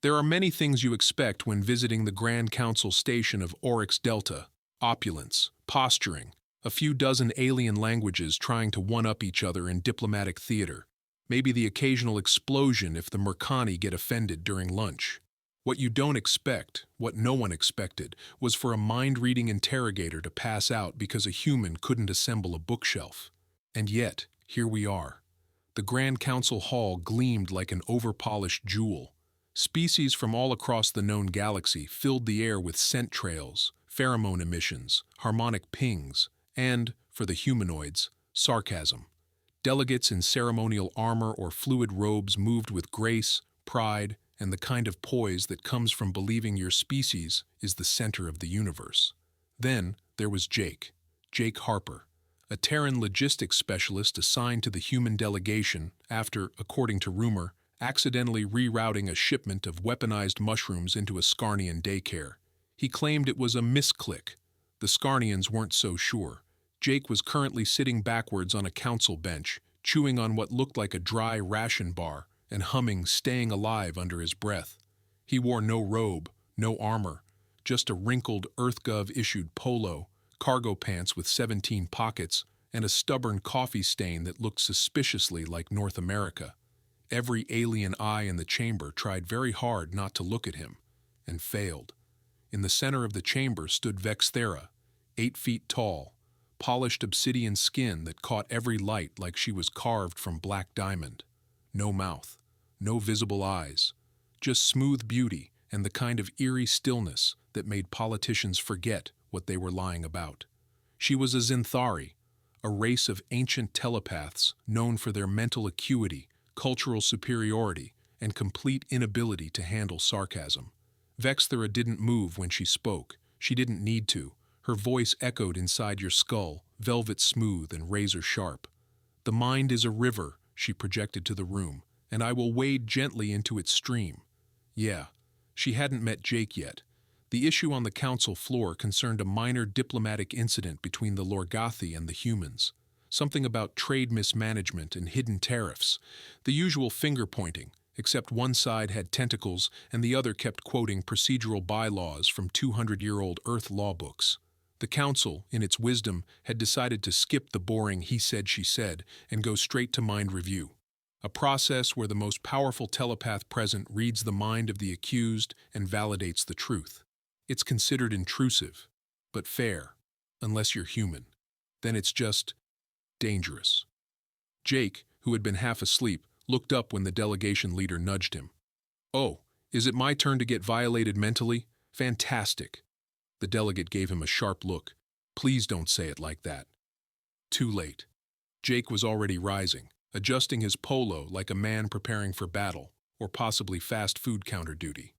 There are many things you expect when visiting the Grand Council station of Oryx Delta: opulence, posturing, a few dozen alien languages trying to one-up each other in diplomatic theater, maybe the occasional explosion if the Mercani get offended during lunch. What you don't expect, what no one expected, was for a mind-reading interrogator to pass out because a human couldn't assemble a bookshelf. And yet, here we are. The Grand Council Hall gleamed like an over-polished jewel. Species from all across the known galaxy filled the air with scent trails, pheromone emissions, harmonic pings, and, for the humanoids, sarcasm. Delegates in ceremonial armor or fluid robes moved with grace, pride, and the kind of poise that comes from believing your species is the center of the universe. Then there was Jake Harper, a Terran logistics specialist assigned to the human delegation after, according to rumor, accidentally rerouting a shipment of weaponized mushrooms into a Scarnian daycare. He claimed it was a misclick. The Scarnians weren't so sure. Jake was currently sitting backwards on a council bench, chewing on what looked like a dry ration bar and humming "Staying Alive" under his breath. He wore no robe, no armor, just a wrinkled EarthGov-issued polo, cargo pants with 17 pockets, and a stubborn coffee stain that looked suspiciously like North America. Every alien eye in the chamber tried very hard not to look at him, and failed. In the center of the chamber stood Vexthera, 8 feet tall, polished obsidian skin that caught every light like she was carved from black diamond. No mouth, no visible eyes, just smooth beauty and the kind of eerie stillness that made politicians forget what they were lying about. She was a Zinthari, a race of ancient telepaths known for their mental acuity, cultural superiority, and complete inability to handle sarcasm. Vexthera didn't move when she spoke. She didn't need to. Her voice echoed inside your skull, velvet smooth and razor sharp. "The mind is a river," she projected to the room, "and I will wade gently into its stream." Yeah, she hadn't met Jake yet. The issue on the council floor concerned a minor diplomatic incident between the Lorgathi and the humans. Something about trade mismanagement and hidden tariffs. The usual finger-pointing, except one side had tentacles and the other kept quoting procedural bylaws from 200-year-old Earth law books. The council, in its wisdom, had decided to skip the boring he said, she said, and go straight to mind review. A process where the most powerful telepath present reads the mind of the accused and validates the truth. It's considered intrusive, but fair, unless you're human. Then it's just dangerous. Jake, who had been half asleep, looked up when the delegation leader nudged him. "Oh, is it my turn to get violated mentally? Fantastic." The delegate gave him a sharp look. "Please don't say it like that." Too late. Jake was already rising, adjusting his polo like a man preparing for battle, or possibly fast food counter duty.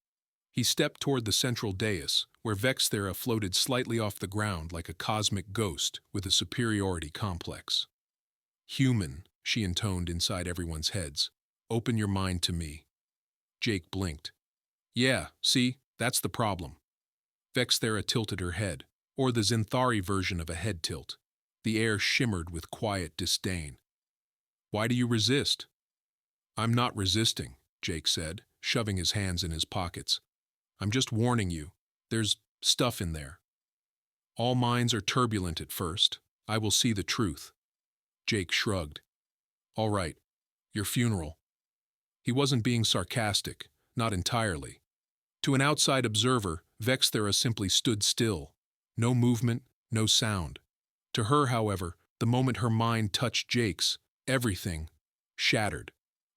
He stepped toward the central dais, where Vexthera floated slightly off the ground like a cosmic ghost with a superiority complex. "Human," she intoned inside everyone's heads. "Open your mind to me." Jake blinked. "Yeah, see, that's the problem." Vexthera tilted her head, or the Zinthari version of a head tilt. The air shimmered with quiet disdain. "Why do you resist?" "I'm not resisting," Jake said, shoving his hands in his pockets. "I'm just warning you. There's stuff in there. All minds are turbulent at first. I will see the truth." Jake shrugged. "All right, your funeral." He wasn't being sarcastic, not entirely. To an outside observer, Vexthera simply stood still. No movement, no sound. To her, however, the moment her mind touched Jake's, everything shattered.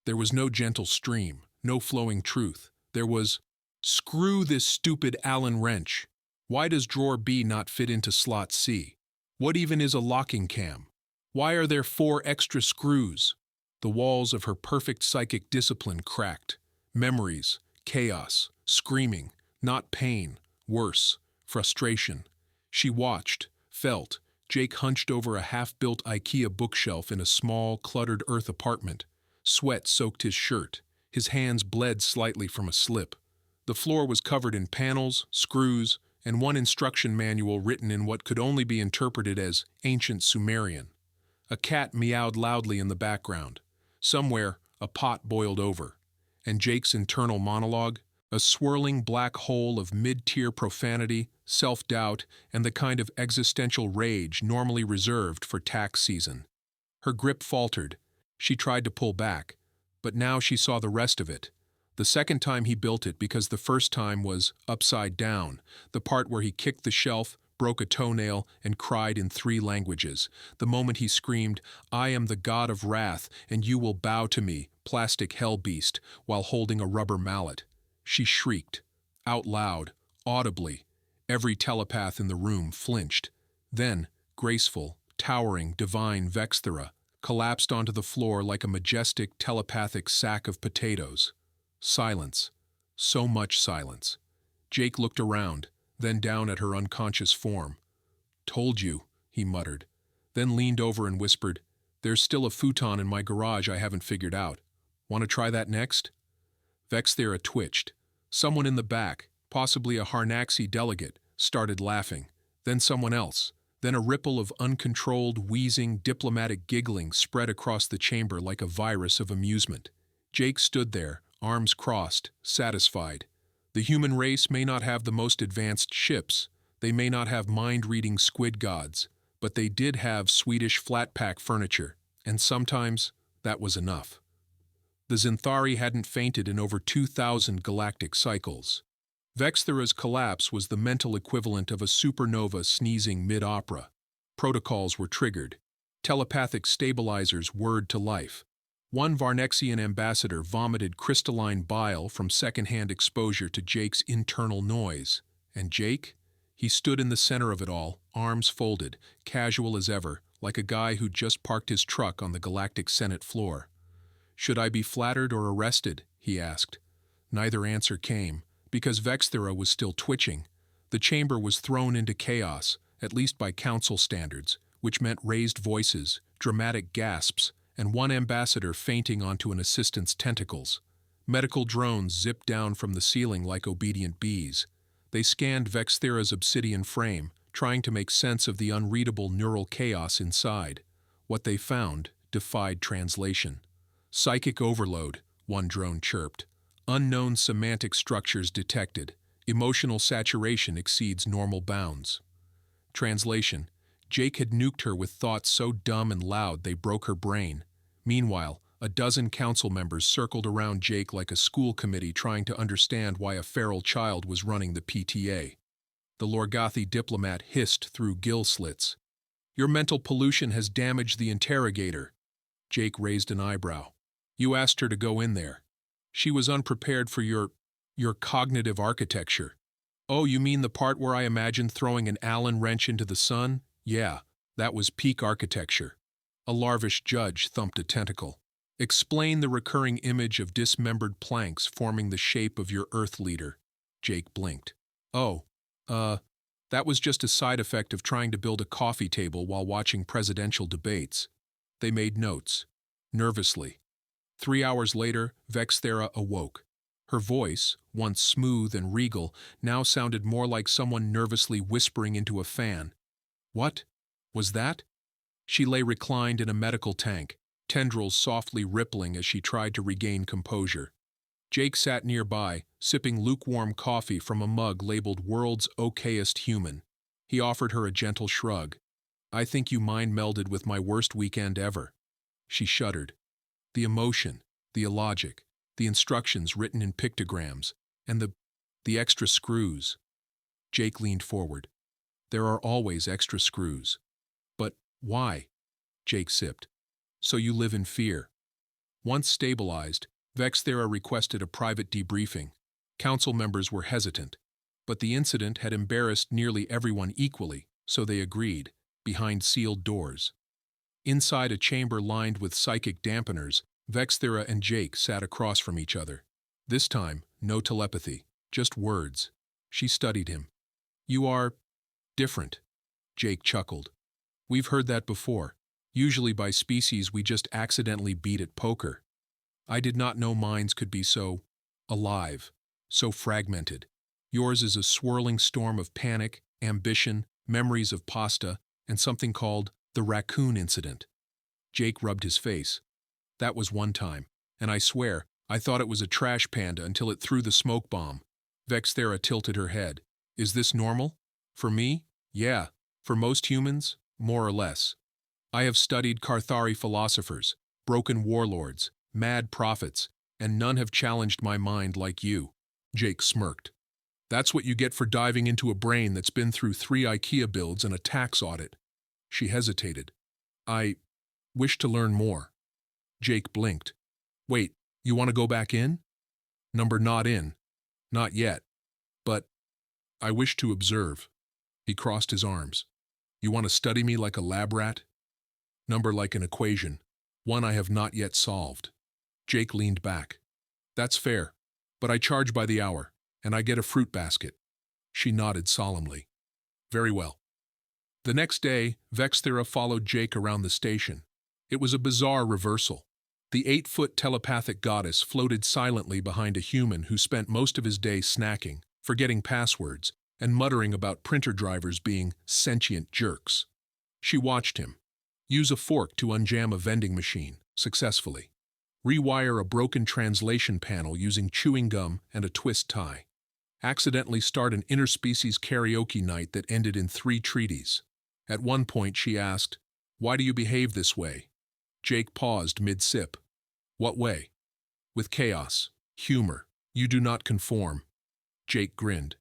There was no gentle stream, no flowing truth. There was, "Screw this stupid Allen wrench. Why does drawer B not fit into slot C? What even is a locking cam? Why are there 4 extra screws?" The walls of her perfect psychic discipline cracked. Memories, chaos, screaming, not pain, worse, frustration. She watched, felt, Jake hunched over a half-built IKEA bookshelf in a small, cluttered Earth apartment. Sweat soaked his shirt. His hands bled slightly from a slip. The floor was covered in panels, screws, and one instruction manual written in what could only be interpreted as ancient Sumerian. A cat meowed loudly in the background. Somewhere, a pot boiled over. And Jake's internal monologue, A swirling black hole of mid-tier profanity, self-doubt, and the kind of existential rage normally reserved for tax season. Her grip faltered. She tried to pull back, but now she saw the rest of it. The second time he built it because the first time was upside down, the part where he kicked the shelf, broke a toenail, and cried in 3 languages. The moment he screamed, "I am the god of wrath, and you will bow to me, plastic hell beast," while holding a rubber mallet. She shrieked, out loud, audibly. Every telepath in the room flinched. Then, graceful, towering, divine Vexthera collapsed onto the floor like a majestic telepathic sack of potatoes. Silence. So much silence. Jake looked around, then down at her unconscious form. "Told you," he muttered, then leaned over and whispered, "There's still a futon in my garage I haven't figured out. Want to try that next?" Vexthera twitched. Someone in the back, possibly a Harnaxi delegate, started laughing. Then someone else. Then a ripple of uncontrolled, wheezing, diplomatic giggling spread across the chamber like a virus of amusement. Jake stood there, arms crossed, satisfied. The human race may not have the most advanced ships, they may not have mind-reading squid gods, but they did have Swedish flat-pack furniture, and sometimes that was enough. The Zinthari hadn't fainted in over 2,000 galactic cycles. Vexthera's collapse was the mental equivalent of a supernova sneezing mid-opera. Protocols were triggered. Telepathic stabilizers whirred to life. One Varnexian ambassador vomited crystalline bile from secondhand exposure to Jake's internal noise. And Jake? He stood in the center of it all, arms folded, casual as ever, like a guy who'd just parked his truck on the Galactic Senate floor. "Should I be flattered or arrested?" he asked. Neither answer came, because Vexthera was still twitching. The chamber was thrown into chaos, at least by council standards, which meant raised voices, dramatic gasps, and one ambassador fainting onto an assistant's tentacles. Medical drones zipped down from the ceiling like obedient bees. They scanned Vexthera's obsidian frame, trying to make sense of the unreadable neural chaos inside. What they found defied translation. "Psychic overload," one drone chirped. "Unknown semantic structures detected. Emotional saturation exceeds normal bounds." Translation: Jake had nuked her with thoughts so dumb and loud they broke her brain. Meanwhile, a dozen council members circled around Jake like a school committee trying to understand why a feral child was running the PTA. The Lorgathi diplomat hissed through gill slits. "Your mental pollution has damaged the interrogator." Jake raised an eyebrow. "You asked her to go in there. She was unprepared for your cognitive architecture." "Oh, you mean the part where I imagined throwing an Allen wrench into the sun? Yeah, that was peak architecture." A larvish judge thumped a tentacle. "Explain the recurring image of dismembered planks forming the shape of your Earth leader." Jake blinked. "Oh, that was just a side effect of trying to build a coffee table while watching presidential debates." They made notes. Nervously. 3 hours later, Vexthera awoke. Her voice, once smooth and regal, now sounded more like someone nervously whispering into a fan. "What was that?" She lay reclined in a medical tank, tendrils softly rippling as she tried to regain composure. Jake sat nearby, sipping lukewarm coffee from a mug labeled "World's Okayest Human." He offered her a gentle shrug. "I think you mind-melded with my worst weekend ever." She shuddered. The emotion, the illogic, the instructions written in pictograms, and the extra screws. Jake leaned forward. "There are always extra screws." "But why?" Jake sipped. "So you live in fear." Once stabilized, Vexthera requested a private debriefing. Council members were hesitant, but the incident had embarrassed nearly everyone equally, so they agreed, behind sealed doors. Inside a chamber lined with psychic dampeners, Vexthera and Jake sat across from each other. This time, no telepathy, just words. She studied him. "You are different." Jake chuckled. "We've heard that before, usually by species we just accidentally beat at poker. I did not know minds could be so alive, so fragmented. Yours is a swirling storm of panic, ambition, memories of pasta, and something called the raccoon incident." Jake rubbed his face. "That was one time, and I swear, I thought it was a trash panda until it threw the smoke bomb. Vexthera tilted her head. Is this normal? For me? Yeah. For most humans? More or less. I have studied Carthari philosophers, broken warlords, mad prophets, and none have challenged my mind like you. Jake smirked. That's what you get for diving into a brain that's been through 3 IKEA builds and a tax audit. She hesitated. I wish to learn more. Jake blinked. Wait, you want to go back in? Number not in. Not yet. But I wish to observe. He crossed his arms. You want to study me like a lab rat? Number like an equation. One I have not yet solved. Jake leaned back. That's fair. But I charge by the hour, and I get a fruit basket. She nodded solemnly. Very well. The next day, Vexthera followed Jake around the station. It was a bizarre reversal. The 8-foot telepathic goddess floated silently behind a human who spent most of his day snacking, forgetting passwords, and muttering about printer drivers being sentient jerks. She watched him. Use a fork to unjam a vending machine, successfully. Rewire a broken translation panel using chewing gum and a twist tie. Accidentally start an interspecies karaoke night that ended in 3 treaties. At one point she asked, "Why do you behave this way?" Jake paused mid-sip. What way? With chaos, humor. You do not conform. Jake grinned.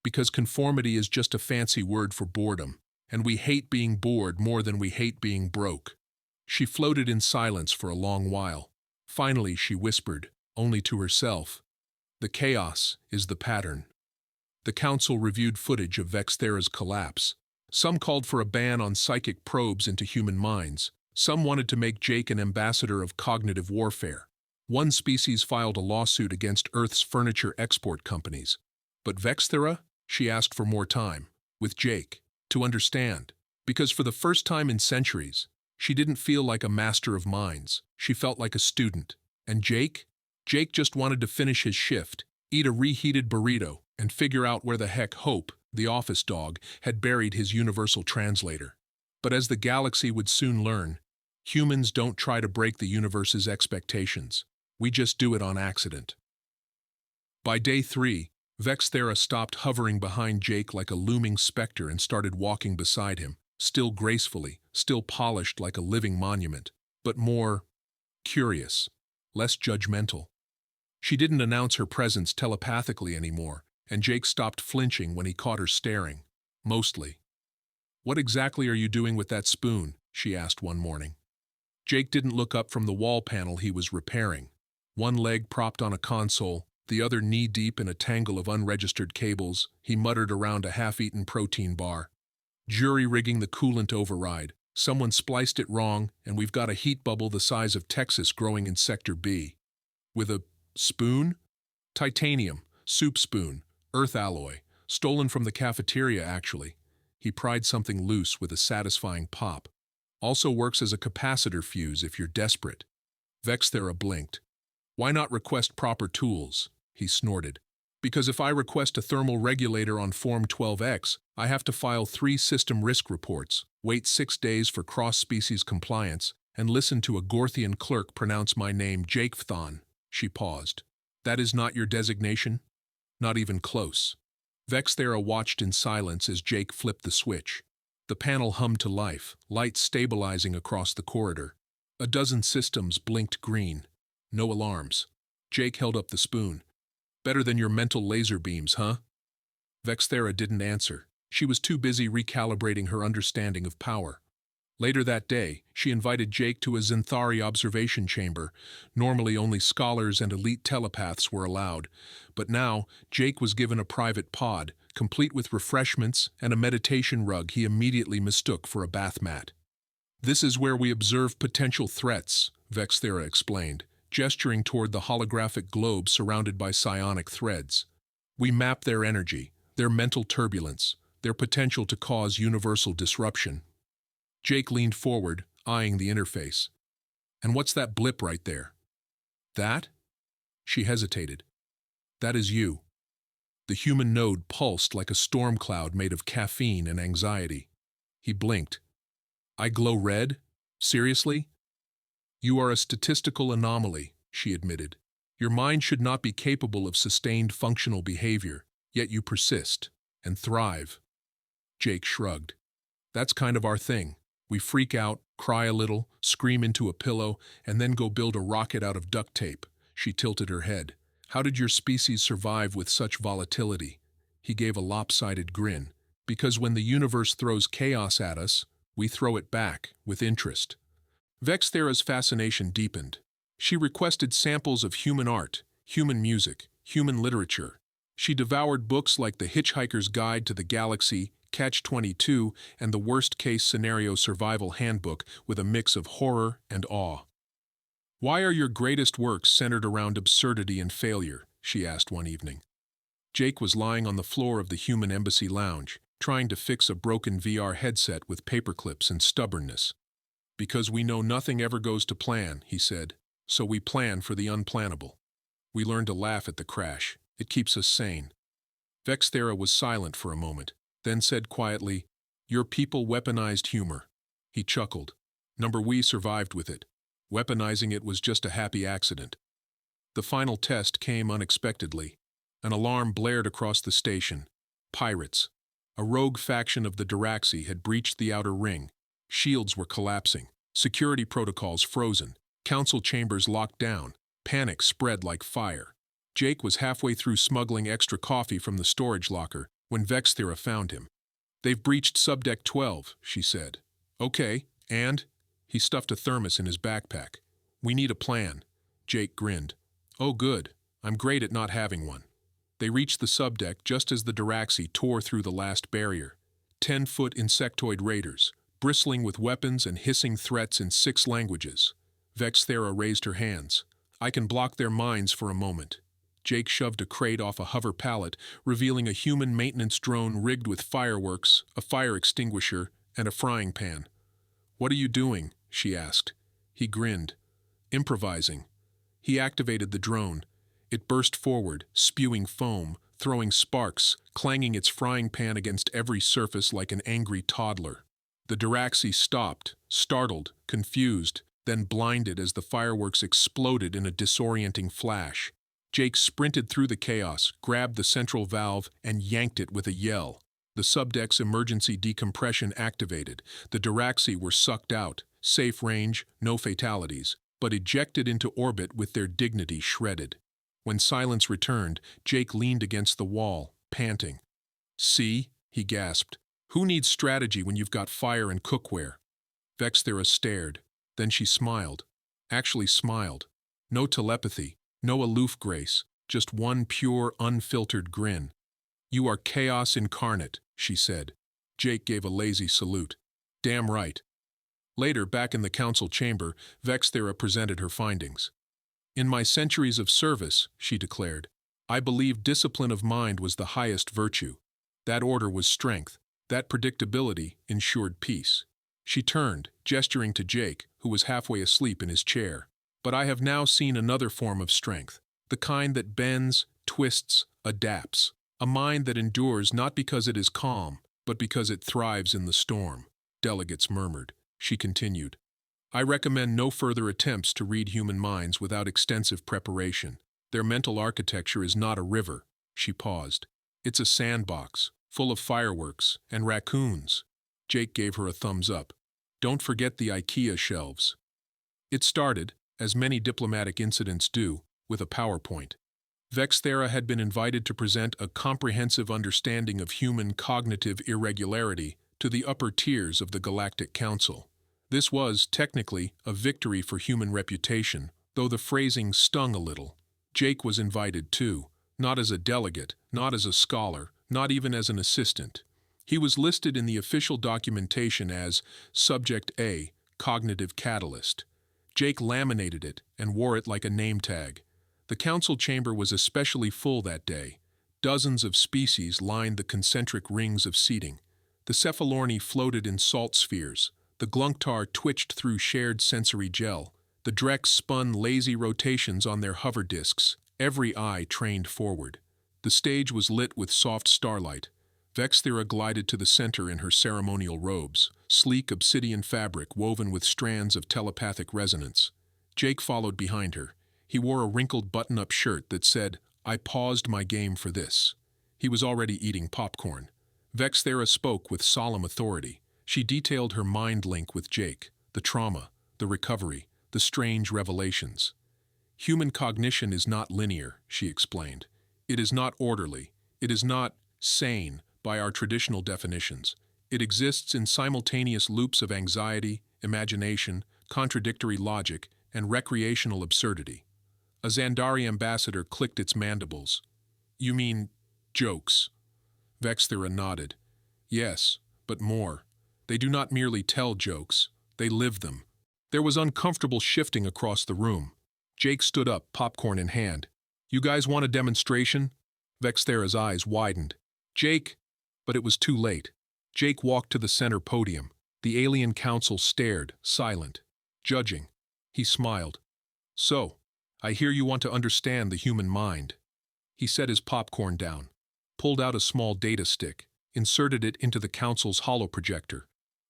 Because conformity is just a fancy word for boredom, and we hate being bored more than we hate being broke. She floated in silence for a long while. Finally she whispered, only to herself, "The chaos is the pattern." The council reviewed footage of Vexthera's collapse. Some called for a ban on psychic probes into human minds. Some wanted to make Jake an ambassador of cognitive warfare. One species filed a lawsuit against Earth's furniture export companies. But Vexthera? She asked for more time, with Jake, to understand. Because for the first time in centuries, she didn't feel like a master of minds. She felt like a student. And Jake? Jake just wanted to finish his shift, eat a reheated burrito, and figure out where the heck Hope, the office dog, had buried his universal translator. But as the galaxy would soon learn, humans don't try to break the universe's expectations. We just do it on accident. By day 3, Vexthera stopped hovering behind Jake like a looming specter and started walking beside him, still gracefully, still polished like a living monument, but more curious, less judgmental. She didn't announce her presence telepathically anymore, and Jake stopped flinching when he caught her staring, mostly. "What exactly are you doing with that spoon?" she asked one morning. Jake didn't look up from the wall panel he was repairing. One leg propped on a console, the other knee-deep in a tangle of unregistered cables, he muttered around a half-eaten protein bar. "Jury-rigging the coolant override. Someone spliced it wrong, and we've got a heat bubble the size of Texas growing in Sector B. With a spoon? Titanium, soup spoon, earth alloy, stolen from the cafeteria actually." He pried something loose with a satisfying pop. "Also works as a capacitor fuse if you're desperate." Vexthera blinked. "Why not request proper tools?" he snorted. "Because if I request a thermal regulator on Form 12X, I have to file 3 system risk reports, wait 6 days for cross-species compliance, and listen to a Gorthian clerk pronounce my name Jakethon." She paused. "That is not your designation?" "Not even close." Vexthera watched in silence as Jake flipped the switch. The panel hummed to life, lights stabilizing across the corridor. A dozen systems blinked green. No alarms. Jake held up the spoon. "Better than your mental laser beams, huh?" Vexthera didn't answer. She was too busy recalibrating her understanding of power. Later that day, she invited Jake to a Zenthari observation chamber. Normally only scholars and elite telepaths were allowed, but now Jake was given a private pod, complete with refreshments and a meditation rug he immediately mistook for a bath mat. "This is where we observe potential threats," Vexthera explained, gesturing toward the holographic globe surrounded by psionic threads. "We map their energy, their mental turbulence, their potential to cause universal disruption." Jake leaned forward, eyeing the interface. "And what's that blip right there?" "That?" She hesitated. "That is you." The human node pulsed like a storm cloud made of caffeine and anxiety. He blinked. "I glow red? Seriously?" "You are a statistical anomaly," she admitted. Your mind should not be capable of sustained functional behavior, yet you persist and thrive. Jake shrugged. That's kind of our thing. We freak out, cry a little, scream into a pillow, and then go build a rocket out of duct tape. She tilted her head. How did your species survive with such volatility? He gave a lopsided grin. Because when the universe throws chaos at us, we throw it back, with interest. Vexthera's fascination deepened. She requested samples of human art, human music, human literature. She devoured books like The Hitchhiker's Guide to the Galaxy, Catch-22, and the Worst-Case Scenario Survival Handbook with a mix of horror and awe. Why are your greatest works centered around absurdity and failure? She asked one evening. Jake was lying on the floor of the Human Embassy Lounge, trying to fix a broken VR headset with paperclips and stubbornness. Because we know nothing ever goes to plan, he said, so we plan for the unplannable. We learn to laugh at the crash. It keeps us sane. Vexthera was silent for a moment, then said quietly, Your people weaponized humor. He chuckled. We survived with it. Weaponizing it was just a happy accident. The final test came unexpectedly. An alarm blared across the station. Pirates. A rogue faction of the Diraxi had breached the outer ring. Shields were collapsing. Security protocols frozen. Council chambers locked down. Panic spread like fire. Jake was halfway through smuggling extra coffee from the storage locker when Vexthera found him. They've breached Subdeck 12, she said. Okay, and? He stuffed a thermos in his backpack. We need a plan. Jake grinned. Oh good, I'm great at not having one. They reached the subdeck just as the Diraxi tore through the last barrier. 10-foot insectoid raiders, bristling with weapons and hissing threats in 6 languages. Vexthera raised her hands. I can block their minds for a moment. Jake shoved a crate off a hover pallet, revealing a human maintenance drone rigged with fireworks, a fire extinguisher, and a frying pan. What are you doing? She asked. He grinned. Improvising. He activated the drone. It burst forward, spewing foam, throwing sparks, clanging its frying pan against every surface like an angry toddler. The Diraxi stopped, startled, confused, then blinded as the fireworks exploded in a disorienting flash. Jake sprinted through the chaos, grabbed the central valve, and yanked it with a yell. The subdeck's emergency decompression activated. The Diraxi were sucked out, safe range, no fatalities, but ejected into orbit with their dignity shredded. When silence returned, Jake leaned against the wall, panting. See? He gasped. Who needs strategy when you've got fire and cookware? Vexthera stared. Then she smiled. Actually smiled. No telepathy, no aloof grace, just one pure, unfiltered grin. You are chaos incarnate, she said. Jake gave a lazy salute. Damn right. Later, back in the council chamber, Vexthera presented her findings. In my centuries of service, she declared, I believe discipline of mind was the highest virtue. That order was strength. That predictability ensured peace. She turned, gesturing to Jake, who was halfway asleep in his chair. But I have now seen another form of strength, the kind that bends, twists, adapts. A mind that endures not because it is calm, but because it thrives in the storm. Delegates murmured. She continued. I recommend no further attempts to read human minds without extensive preparation. Their mental architecture is not a river. She paused. It's a sandbox, full of fireworks and raccoons. Jake gave her a thumbs up. Don't forget the IKEA shelves. It started, as many diplomatic incidents do, with a PowerPoint. Vexthera had been invited to present a comprehensive understanding of human cognitive irregularity to the upper tiers of the Galactic Council. This was, technically, a victory for human reputation, though the phrasing stung a little. Jake was invited too, not as a delegate, not as a scholar, not even as an assistant. He was listed in the official documentation as Subject A, Cognitive Catalyst. Jake laminated it and wore it like a name tag. The council chamber was especially full that day. Dozens of species lined the concentric rings of seating. The Cephalorni floated in salt spheres. The Glunktar twitched through shared sensory gel. The Drex spun lazy rotations on their hover discs, every eye trained forward. The stage was lit with soft starlight. Vexthera glided to the center in her ceremonial robes, sleek obsidian fabric woven with strands of telepathic resonance. Jake followed behind her. He wore a wrinkled button-up shirt that said, "I paused my game for this." He was already eating popcorn. Vexthera spoke with solemn authority. She detailed her mind link with Jake, the trauma, the recovery, the strange revelations. Human cognition is not linear, she explained. It is not orderly. It is not sane by our traditional definitions. It exists in simultaneous loops of anxiety, imagination, contradictory logic, and recreational absurdity. A Xandari ambassador clicked its mandibles. "You mean jokes?" Vexthera nodded. "Yes, but more. They do not merely tell jokes, they live them." There was uncomfortable shifting across the room. Jake stood up, popcorn in hand. "You guys want a demonstration?" Vexthera's eyes widened. "Jake!" But it was too late. Jake walked to the center podium. The alien council stared, silent, judging. He smiled. "So, I hear you want to understand the human mind." He set his popcorn down, pulled out a small data stick, inserted it into the council's holoprojector.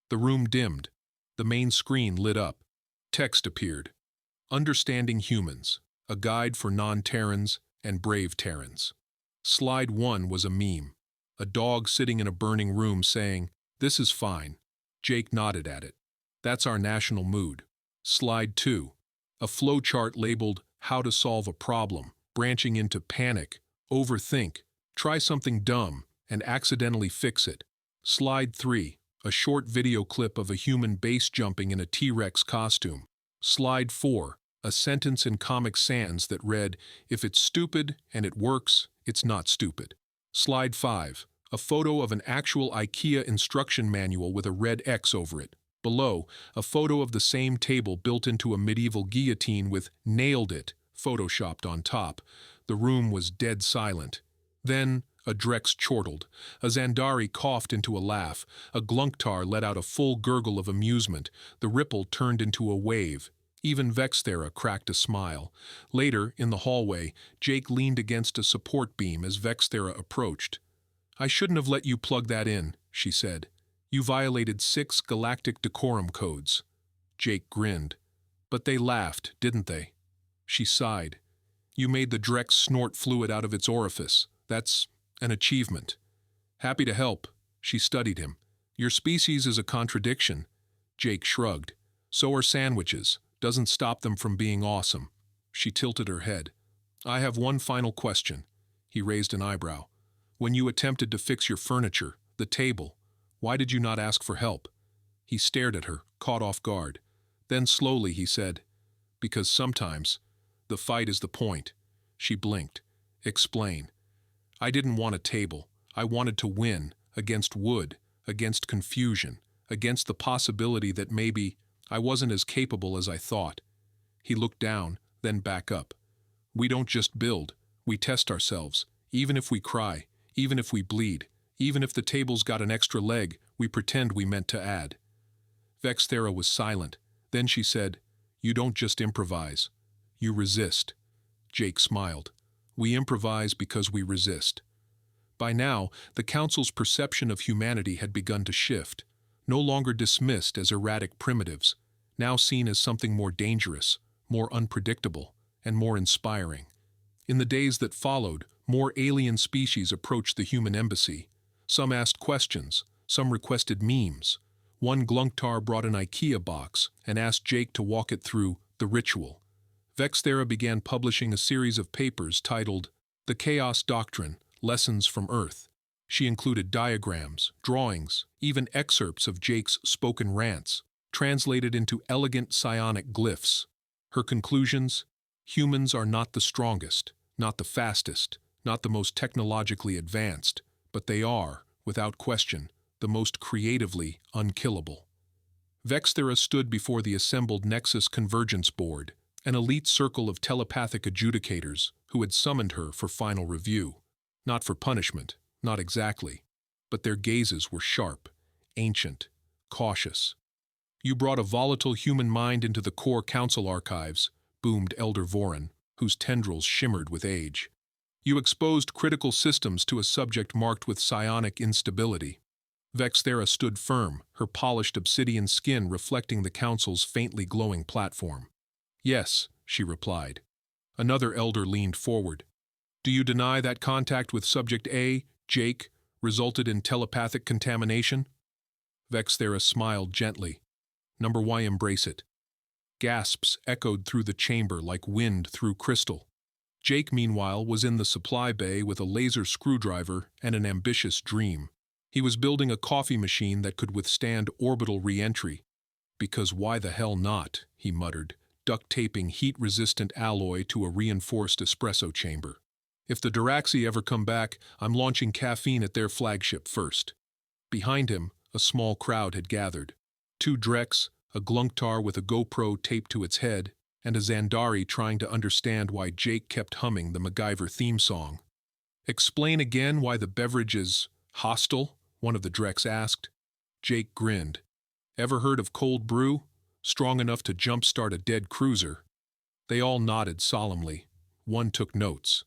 The room dimmed. The main screen lit up. Text appeared. "Understanding Humans, a guide for non-Terrans and brave Terrans." Slide 1 was a meme. A dog sitting in a burning room saying, "This is fine." Jake nodded at it. "That's our national mood." Slide 2. A flowchart labeled, "How to solve a problem," branching into panic, overthink, try something dumb, and accidentally fix it. Slide 3. A short video clip of a human base jumping in a T-Rex costume. Slide 4. A sentence in Comic Sans that read, "If it's stupid and it works, it's not stupid." Slide 5. A photo of an actual IKEA instruction manual with a red X over it. Below, a photo of the same table built into a medieval guillotine with "Nailed it" photoshopped on top. The room was dead silent. Then, a Drex chortled. A Xandari coughed into a laugh. A Glunktar let out a full gurgle of amusement. The ripple turned into a wave. Even Vexthera cracked a smile. Later, in the hallway, Jake leaned against a support beam as Vexthera approached. "I shouldn't have let you plug that in," she said. "You violated 6 galactic decorum codes." Jake grinned. "But they laughed, didn't they?" She sighed. "You made the Drex snort fluid out of its orifice. That's an achievement." "Happy to help." She studied him. "Your species is a contradiction." Jake shrugged. "So are sandwiches. Doesn't stop them from being awesome." She tilted her head. "I have one final question." He raised an eyebrow. "When you attempted to fix your furniture, the table, why did you not ask for help?" He stared at her, caught off guard. Then slowly he said, "Because sometimes the fight is the point." She blinked. "Explain." "I didn't want a table. I wanted to win, against wood, against confusion, against the possibility that maybe I wasn't as capable as I thought." He looked down, then back up. "We don't just build, we test ourselves. Even if we cry, even if we bleed, even if the table's got an extra leg, we pretend we meant to add." Vexthera was silent. Then she said, "You don't just improvise. You resist." Jake smiled. "We improvise because we resist." By now, the Council's perception of humanity had begun to shift, no longer dismissed as erratic primitives, now seen as something more dangerous, more unpredictable, and more inspiring. In the days that followed, more alien species approached the human embassy. Some asked questions, some requested memes. One Glunktar brought an IKEA box and asked Jake to walk it through the ritual. Vexthera began publishing a series of papers titled "The Chaos Doctrine, Lessons from Earth." She included diagrams, drawings, even excerpts of Jake's spoken rants, translated into elegant psionic glyphs. Her conclusions: humans are not the strongest, not the fastest, not the most technologically advanced, but they are, without question, the most creatively unkillable. Vexthera stood before the assembled Nexus Convergence Board, an elite circle of telepathic adjudicators who had summoned her for final review. Not for punishment, not exactly, but their gazes were sharp, ancient, cautious. "You brought a volatile human mind into the core council archives," boomed Elder Voran, whose tendrils shimmered with age. "You exposed critical systems to a subject marked with psionic instability." Vexthera stood firm, her polished obsidian skin reflecting the council's faintly glowing platform. "Yes," she replied. Another elder leaned forward. Do you deny that contact with Subject A, Jake, resulted in telepathic contamination? Vexthera smiled gently. Number Y, embrace it. Gasps echoed through the chamber like wind through crystal. Jake, meanwhile, was in the supply bay with a laser screwdriver and an ambitious dream. He was building a coffee machine that could withstand orbital re-entry. Because why the hell not, he muttered, duct-taping heat-resistant alloy to a reinforced espresso chamber. If the Diraxi ever come back, I'm launching caffeine at their flagship first. Behind him, a small crowd had gathered. 2 Drex, a Glunktar with a GoPro taped to its head, and a Zandari trying to understand why Jake kept humming the MacGyver theme song. Explain again why the beverage is hostile, one of the Drex asked. Jake grinned. Ever heard of cold brew? Strong enough to jumpstart a dead cruiser. They all nodded solemnly. One took notes.